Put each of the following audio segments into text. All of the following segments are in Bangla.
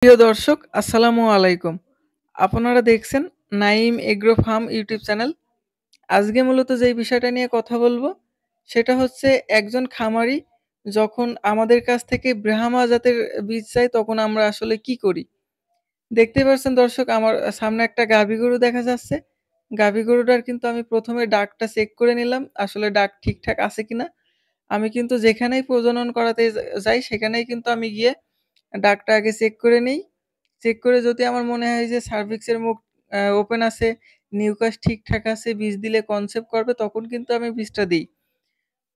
প্রিয় দর্শক, আসসালামু আলাইকুম। আপনারা দেখছেন Naim agro farm YouTube channel. আজকে মূলত যেই বিষয়টা নিয়ে কথা বলবো, সেটা হচ্ছে একজন খামারি যখন আমাদের কাছ থেকে ব্রাহ্মা জাতের বীজ চায়, তখন আমরা আসলে কি করি? দেখতে পাচ্ছেন দর্শক, আমার সামনে একটা গাভী গরু দেখা যাচ্ছে। গাভী গরুটার কিন্তু আমি ১ম এ ডাকটা চেক করে নিলাম, আসলে ডাক ঠিকঠাক আছে কিনা। আমি কিন্তু যেখানেই প্রজনন করাতে যাই, সেখানেই কিন্তু আমি গিয়ে ডাকটা আগে চেক করে নেই। চেক করে যদি আমার মনে হয় যে সার্ভিক্সের মুখ ওপেন আছে, নিউকাস ঠিকঠাক আছে, বীজ দিলে কনসেপ্ট করবে, তখন কিন্তু আমি বীজটা দেই।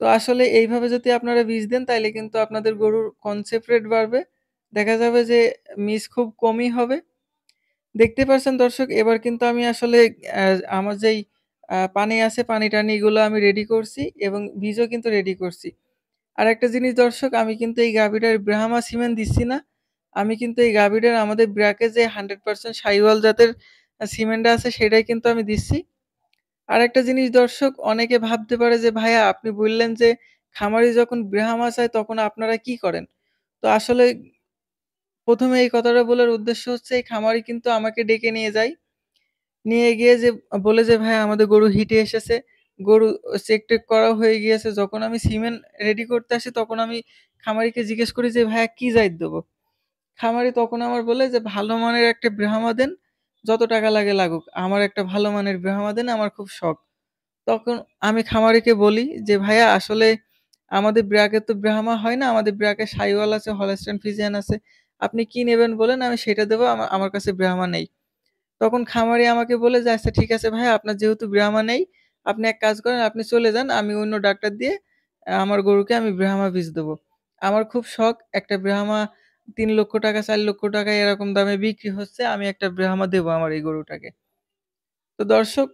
তো আসলে এইভাবে যদি আপনারা বীজ দেন, তাইলে কিন্তু আপনাদের গরুর কনসেপ্ট রেট বাড়বে। দেখা যাবে যে মিস খুব কমই হবে। দেখতে পারছেন দর্শক, এবার কিন্তু আমি আসলে অ্যা আমার যেই পানি আছে, পানি-টানি এগুলো আমি রেডি করছি এবং বীজও কিন্তু রেডি করছি। আরেকটা জিনিস দর্শক, আমি কিন্তু এই গাভীটার ব্রাহ্মা সিমেন্ট দিচ্ছি না। আমি কিন্তু এই গাভীটার আমাদের ব্র্যাকে যে 100% সাহিওয়াল জাতের সিমেন্টটা আছে, সেটাই কিন্তু আমি দিচ্ছি। আরেকটা জিনিস দর্শক, অনেকে ভাবতে পারে যে, "ভাইয়া আপনি বললেন যে খামারি যখন ব্রাহ্মা চায় তখন আপনারা কি করেন?" তো আসলে ১ম এ এই কথাটা বলার উদ্দেশ্য হচ্ছে, এই খামারি কিন্তু আমাকে ডেকে নিয়ে যায়। নিয়ে গিয়ে যে বলে যে, "ভাইয়া আমাদের গরু হিটে এসেছে। গরু চেক-টেক করা হয়ে গিয়েছে।" যখন আমি সিমেন্ট রেডি করতে আসি, তখন আমি খামারিকে জিজ্ঞেস করি যে, "ভাইয়া কি জাইত দেবো?" খামারি তখন আমার বলে যে, "ভালো মানের একটা ব্রাহ্মা দেন, যত টাকা লাগে লাগুক। আমার একটা ভালো মানের ব্রাহ্মা দেন, আমার খুব শখ।" তখন আমি খামারিকে বলি যে, "ভাইয়া আসলে আমাদের ব্র্যাকে তো ব্রাহ্মা হয় না। আমাদের ব্র্যাকে সাহিওয়াল আছে, হলস্টাইন ফ্রিজিয়ান আছে। আপনি কি নেবেন বলেন, আমি সেটা দেবো। আমার কাছে ব্রাহ্মা নেই।" তখন খামারি আমাকে বলে যে, "আচ্ছা ঠিক আছে ভাইয়া, আপনার যেহেতু ব্রাহ্মা নেই, আপনি এক কাজ করেন, আপনি চলে যান। আমি অন্য ডাক্তার দিয়ে আমার গরুকে আমি ব্রাহ্মা বীজ দেবো।" আমার খুব শখ, একটা ব্রাহ্মা ৳৩,০০,০০০ ৳৪,০০,০০০ এরকম দামে বিক্রি হচ্ছে। আমি একটা ব্রাহ্মা দেবো আমার এই গরুটাকে। তো দর্শক,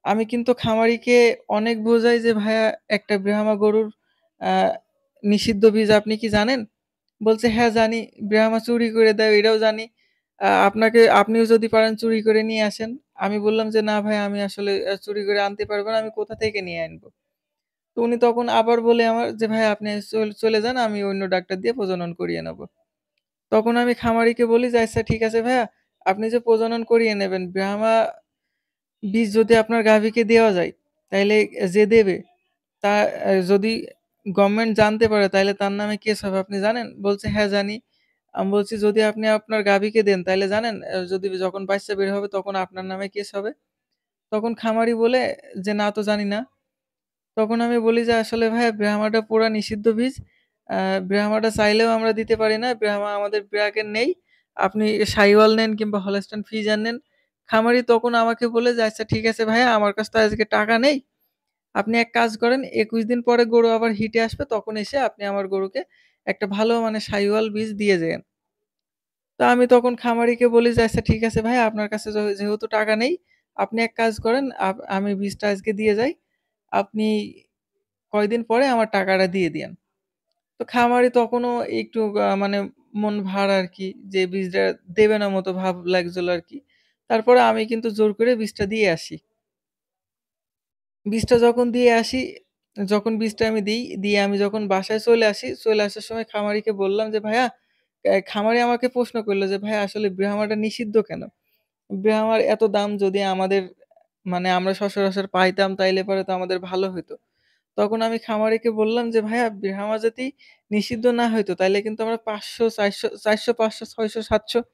আমি কিন্তু খামারিকে অনেক বোঝাই যে, "ভাইয়া একটা ব্রাহ্মা গরুর আ নিষিদ্ধ বীজ আপনি কি জানেন?" বলছে, "হ্যাঁ জানি। ব্রাহ্মা চুরি করে দেয় এটাও জানি। আপনিও যদি পারেন চুরি করে নিয়ে আসেন।" আমি বললাম যে, "না ভাই, আমি আসলে চুরি করে আনতে পারব না। আমি কোথা থেকে নিয়ে আনবো?" তো উনি তখন আবার বলে আমার যে, "ভাই আপনি চলে যান। আমি অন্য ডাক্তার দিয়ে প্রজনন করিয়ে নেব।" তখন আমি খামারিকে বলি যে, "আচ্ছা ঠিক আছে ভাইয়া, আপনি যে প্রজনন করিয়ে নেবেন, ব্রাহ্মা বীজ যদি আপনার গাভীকে দেওয়া যায়, তাইলে যে দেবে তা যদি গভর্নমেন্ট জানতে পারে, তাইলে তার নামে কেস হবে। আপনি জানেন?" বলছে, "হ্যাঁ জানি।" আমি বলছি, "যদি আপনি আপনার গাভীকে দেন, তাইলে জানেন যদি যখন বাচ্চা বের হবে তখন আপনার নামে কেস হবে?" তখন খামারি বলে যে, "না তো জানি না।" তখন আমি বলি যে, "আসলে ভাইয়া ব্রাহ্মাটা পুরা নিষিদ্ধ বীজ। আ ব্রাহ্মাটা চাইলেও আমরা দিতে পারি না। ব্রাহ্মা আমাদের ব্র্যাকের নেই। আপনি শাহিওয়াল নেন কিংবা হলস্টাইন ফ্রিজিয়ান নেন।" খামারি তখন আমাকে বলে যে, "আচ্ছা ঠিক আছে ভাইয়া, আমার কাছে তো আজকে টাকা নেই। আপনি এক কাজ করেন, ২১ দিন পরে গরু আবার হিটে আসবে, তখন এসে আপনি আমার গরুকে একটা ভালো মানে শাহিওয়াল বীজ দিয়ে যেয়েন।" তো আমি তখন খামারিকে বলি যে, "আচ্ছা ঠিক আছে ভাইয়া, আপনার কাছে যেহেতু টাকা নেই, আপনি এক কাজ করেন, আমি বীজটা আজকে দিয়ে যাই। আপনি কয়দিন পরে আমার টাকাটা দিয়ে দিয়েন।" তো খামারি তখনও একটু মানে মন ভার আরকি, যে বীজটা দেবে না মতো ভাব লাগছিল আরকি। তারপরে আমি কিন্তু জোর করে বীজটা দিয়ে আসি। বীজটা যখন দিয়ে আসি, যখন বীজটা আমি দিই, দিয়ে আমি যখন বাসায় চলে আসি, চলে আসার সময় খামারিকে বললাম যে, "ভাইয়া", খামারি আমাকে প্রশ্ন করল যে, "ভাইয়া আসলে ব্রাহ্মাটা নিষিদ্ধ কেন? ব্রাহ্মার এত দাম, যদি আমাদের মানে আমরা সচরাচর পাইতাম, তাইলে পরে তো আমাদের ভালো হইতো।" তখন আমি খামারিকে বললাম যে, "ভাইয়া ব্রাহ্মা যদি নিষিদ্ধ না হইতো, তাইলে কিন্তু আমরা ৫০০, ৪০০, ৫০০, ৬০০, ৭০০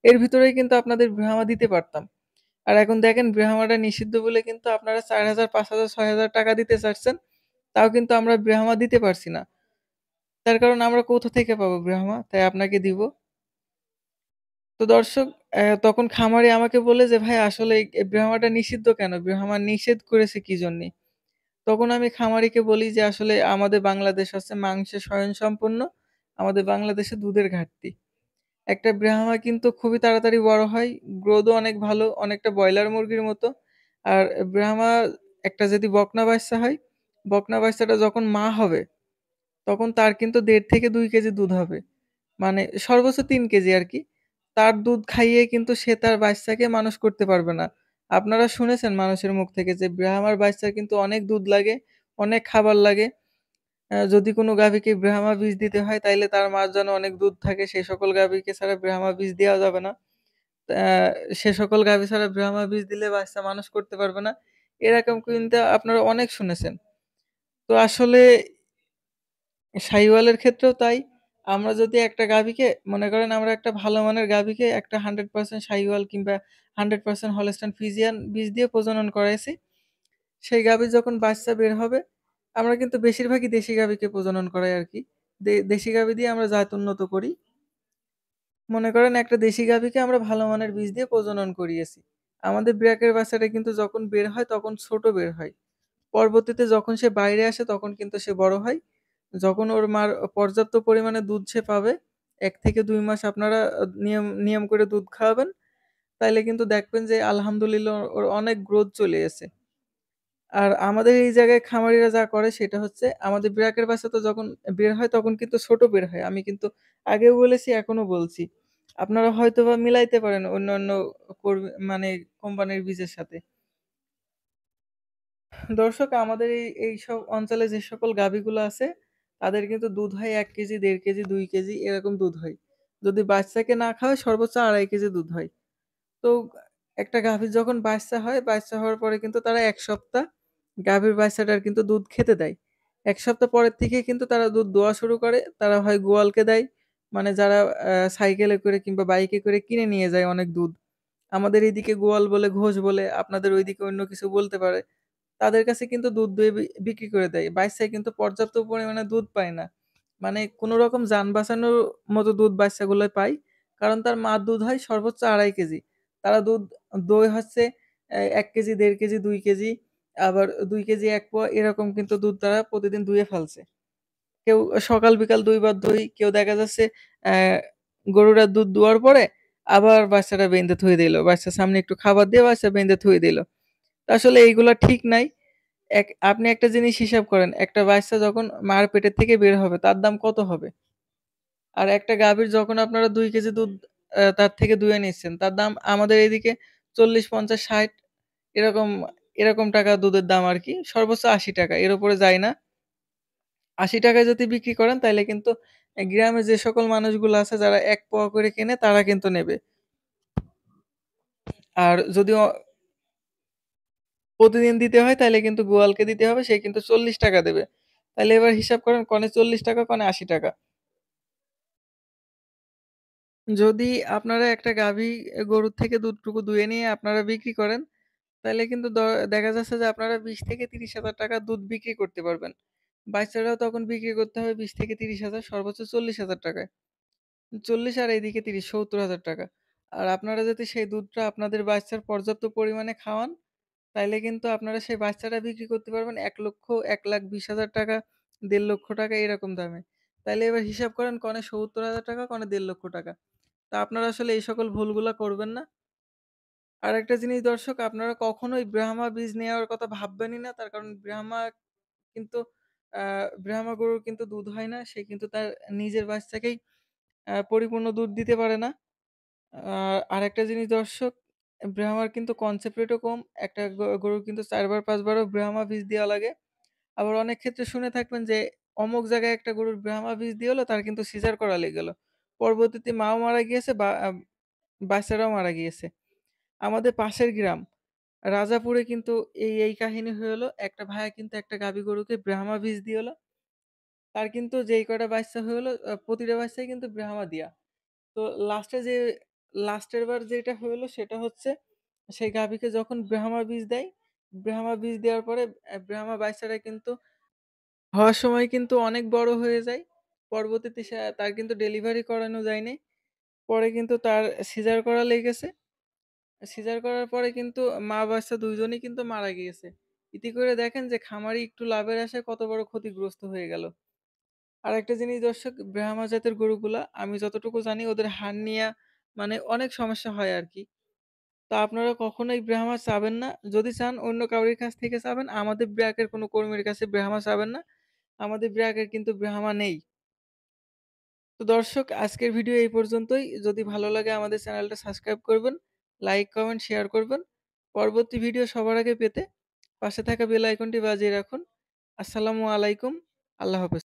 এর ভিতরেই কিন্তু আপনাদের ব্রাহ্মা দিতে পারতাম। আর এখন দেখেন ব্রাহ্মাটা নিষিদ্ধ বলে কিন্তু আপনারা ৳৪,০০০, ৳৫,০০০, ৳৬,০০০ দিতে চাচ্ছেন। তাও কিন্তু আমরা ব্রাহ্মা দিতে পারছি না। তার কারণ আমরা কোথা থেকে পাবো ব্রাহ্মা? তাই আপনাকে দিব।" তো দর্শক, তখন খামারি আমাকে বলে যে, "ভাই আসলে এই ব্রাহ্মাটা নিষিদ্ধ কেন? ব্রাহ্মা নিষেধ করেছে কি জন্যে?" তখন আমি খামারিকে বলি যে, "আসলে আমাদের বাংলাদেশ হচ্ছে মাংসে স্বয়ংসম্পূর্ণ। আমাদের বাংলাদেশে দুধের ঘাটতি। একটা ব্রাহ্মা কিন্তু খুবই তাড়াতাড়ি বড় হয়, গ্রোথ ও অনেক ভালো, অনেকটা ব্রয়লার মুরগির মতো। আর ব্রাহ্মা একটা যদি বকনা বাচ্চা হয়, বকনা বাচ্চাটা যখন মা হবে, তখন তার কিন্তু ১.৫ থেকে ২ কেজি দুধ হবে। মানে সর্বোচ্চ ৩ কেজি আরকি। তার দুধ খাইয়ে কিন্তু সে তার বাচ্চাকে মানুষ করতে পারবে না। আপনারা শুনেছেন মানুষের মুখ থেকে যে ব্রাহ্মার বাচ্চার কিন্তু অনেক দুধ লাগে, অনেক খাবার লাগে। যদি কোনো গাভীকে ব্রাহ্মা বীজ দিতে হয় তাইলে তার মার যেন অনেক দুধ থাকে, সে সকল গাভীকে ছাড়া ব্রাহ্মা বীজ দেওয়া যাবে না। আ সে সকল গাভী ছাড়া ব্রাহ্মা বীজ দিলে বাচ্চা মানুষ করতে পারবে না। এরকম কিন্তু আপনারা অনেক শুনেছেন। তো আসলে শাহিওয়ালের ক্ষেত্রেও তাই। আমরা যদি একটা গাভীকে মনে করেন আমরা একটা ভালো মানের গাভীকে একটা 100% শাহিওয়াল কিংবা 100% হলস্টাইন ফ্রিজিয়ান বীজ দিয়ে প্রজনন করাইছি। সেই গাভীর যখন বাচ্চা বের হবে, আমরা কিন্তু বেশিরভাগই দেশি গাভীকে প্রজনন করাই আরকি। দেশি গাভী দিয়ে আমরা জাত উন্নত করি। মনে করেন একটা দেশি গাভীকে আমরা ভালো মানের বীজ দিয়ে প্রজনন করিয়েছি। আমাদের ব্র্যাকের বাচ্চাটা কিন্তু যখন বের হয় তখন ছোট বের হয়। পরবর্তীতে যখন সে বাইরে আসে তখন কিন্তু সে বড় হয়। যখন ওর মার পর্যাপ্ত পরিমাণে দুধ সে পাবে, ১ থেকে ২ মাস আপনারা নিয়ম নিয়ম করে দুধ খাওয়াবেন। তাইলে কিন্তু দেখবেন যে আলহামদুলিল্লাহ ওর অনেক গ্রোথ চলে এসে। আর আমাদের এই জায়গায় খামারিরা যা করে সেটা হচ্ছে আমাদের ব্র্যাকের বাচ্চা তো যখন বের হয় তখন কিন্তু ছোট বের হয়। আমি কিন্তু আগেও বলেছি এখনো বলছি। আপনারা হয়তোবা মিলাইতে পারেন অন্যান্য মানে কোম্পানির বীজের সাথে। দর্শক আমাদের এইসব অঞ্চলে যে সকল গাভীগুলো আছে, তাদের কিন্তু দুধ হয় ১ কেজি, ১.৫ কেজি, ২ কেজি এরকম দুধ হয়। যদি বাচ্চাকে না খাওয়ায় সর্বোচ্চ ২.৫ কেজি দুধ হয়। তো একটা গাভীর যখন বাচ্চা হয়, বাচ্চা হওয়ার পরে কিন্তু তারা ১ সপ্তাহ গাভীর বাচ্চাটার কিন্তু দুধ খেতে দেয়। ১ সপ্তাহ পরের থেকেই কিন্তু তারা দুধ দোয়া শুরু করে। তারা হয় গোয়ালকে দেয়, মানে যারা সাইকেলে করে কিংবা বাইকে করে কিনে নিয়ে যায় অনেক দুধ। আমাদের এইদিকে গোয়াল বলে, ঘোষ বলে, আপনাদের ঐদিকে অন্য কিছু বলতে পারে। তাদের কাছে কিন্তু দুধ দুয়ে বিক্রি করে দেয়। বাচ্চায় কিন্তু পর্যাপ্ত পরিমাণে দুধ পায় না। মানে কোনরকম যান বাঁচানোর মতো দুধ বাচ্চাগুলো পায়। কারণ তার মার দুধ হয় সর্বোচ্চ ২.৫ কেজি। তারা দই হচ্ছে ১ কেজি, ১.৫ কেজি, ২ কেজি, আবার ২ কেজি ১ পোয়া এরকম কিন্তু দুধ তারা প্রতিদিন দুয়ে ফেলছে। কেউ সকাল বিকাল ২ বার দই, কেউ দেখা যাচ্ছে অ্যা গরুটার দুধ দুয়ার পরে আবার বাচ্চাটা বেঁধে থুয়ে দিল। বাচ্চার সামনে একটু খাবার দিয়ে বাচ্চা বেঁধে থুয়ে দিল। তো আসলে এইগুলা ঠিক নাই। আপনি একটা জিনিস হিসাব করেন, একটা বাচ্চা যখন মার পেটের থেকে বের হবে তার দাম কত হবে? আর একটা গাভীর যখন আপনারা ২ কেজি দুধ তার থেকে দুয়ে নিচ্ছেন, তার দাম আমাদের এদিকে ৪০, ৫০, ৬০ এরকম এরকম টাকা দুধের দাম আরকি। সর্বোচ্চ ৳৮০ এর উপরে যায় না। ৳৮০ য় যদি বিক্রি করেন তাইলে কিন্তু গ্রামে যে সকল মানুষগুলো আছে যারা ১ পোয়া করে কেনে তারা কিন্তু নেবে। আর যদি প্রতিদিন দিতে হয় তাইলে কিন্তু গোয়ালকে দিতে হবে, সে কিন্তু ৳৪০ দেবে। তাইলে এবার হিসাব করেন কনে ৳৪০, কনে ৳৮০। যদি আপনারা একটা গাভী গরুর থেকে দুধটুকু দুয়ে নিয়ে আপনারা বিক্রি করেন, তাইলে কিন্তু দেখা যাচ্ছে যে আপনারা ২০,০০০-৩০,০০০ দুধ বিক্রি করতে পারবেন। বাচ্চারাও তখন বিক্রি করতে হবে ২০,০০০-৩০,০০০ সর্বোচ্চ ৳৪০,০০০ য়। ৪০ আর এইদিকে ৩০, ৳৭০,০০০। আর আপনারা যদি সেই দুধটা আপনাদের বাচ্চার পর্যাপ্ত পরিমাণে খাওয়ান, তাইলে কিন্তু আপনারা সেই বাচ্চাটা বিক্রি করতে পারবেন ৳১,০০,০০০, ৳১,২০,০০০, ৳১,৫০,০০০ এরকম দামে। তাইলে এবার হিসাব করেন কনে ৳৭০,০০০, কনে ৳১,৫০,০০০। তা আপনারা আসলে এই সকল ভুলগুলা করবেন না। আরেকটা জিনিস দর্শক, আপনারা কখনোই ব্রাহ্মা বীজ নেওয়ার কথা ভাববেনই না। তার কারণ কিন্তু আ ব্রাহ্মা গরুর কিন্তু দুধ হয় না। সে কিন্তু তার নিজের বাচ্চাকেই পরিপূর্ণ দুধ দিতে পারে না। আরেকটা জিনিস দর্শক, ব্রাহ্মার কিন্তু কনসেপ্ট রেটও কম। একটা গরুর কিন্তু ৪ বার ৫ বারও ব্রাহ্মা বীজ দেওয়া লাগে। আবার অনেক ক্ষেত্রে শুনে থাকবেন যে অমুক জায়গায় একটা গরুর ব্রাহ্মা বীজ দিয়ে হলো তার কিন্তু সিজার করা লেগে গেল। পরবর্তীতে মাও মারা গিয়েছে বা বাচ্চারাও মারা গিয়েছে। আমাদের পাশের গ্রাম রাজাপুরে কিন্তু এই কাহিনী হয়ে হলো। একটা ভাইয়া কিন্তু একটা গাভী গরুকে ব্রাহ্মা বীজ দিয়ে হলো। তার কিন্তু যেই কয়টা বাচ্চা হয়ে হলো প্রতিটা বাচ্চাই কিন্তু ব্রাহ্মা দিয়া। তো লাস্টে যে লাস্টের বার যেটা হলো সেটা হচ্ছে সেই গাভীকে যখন ব্রাহ্মা বীজ দেয়, ব্রাহ্মা বীজ দেওয়ার পরে ব্রাহ্মা বাচ্চাটা কিন্তু হওয়ার সময় কিন্তু অনেক বড় হয়ে যায়। পরবর্তীতে তার কিন্তু ডেলিভারি করানো যায় নাই। পরে কিন্তু তার সিজার করা লেগেছে। সিজার করার পরে কিন্তু মা বাচ্চা ২ জনই কিন্তু মারা গিয়েছে। ইতি করে দেখেন যে খামারি একটু লাভের আশায় কত বড় ক্ষতিগ্রস্ত হয়ে গেল। আরেকটা জিনিস দর্শক, ব্রাহ্মা জাতের গরুগুলা আমি যতটুকু জানি ওদের হার্নিয়া মানে অনেক সমস্যা হয় আরকি। তো আপনারা কখনোই ব্রাহ্মা চাবেন না। যদি চান অন্য কারোর কাছ থেকে চাবেন। আমাদের ব্র্যাকের কোনো কর্মীর কাছে ব্রাহ্মা চাবেন না। আমাদের ব্র্যাকের কিন্তু ব্রাহ্মা নেই। তো দর্শক আজকের ভিডিও এই পর্যন্তই। যদি ভালো লাগে আমাদের চ্যানেলটা সাবস্ক্রাইব করবেন, লাইক, কমেন্ট, শেয়ার করবেন। পরবর্তী ভিডিও সবার আগে পেতে পাশে থাকা বেল আইকনটি বাজিয়ে রাখুন। আসসালামু আলাইকুম। আল্লাহ হাফেজ।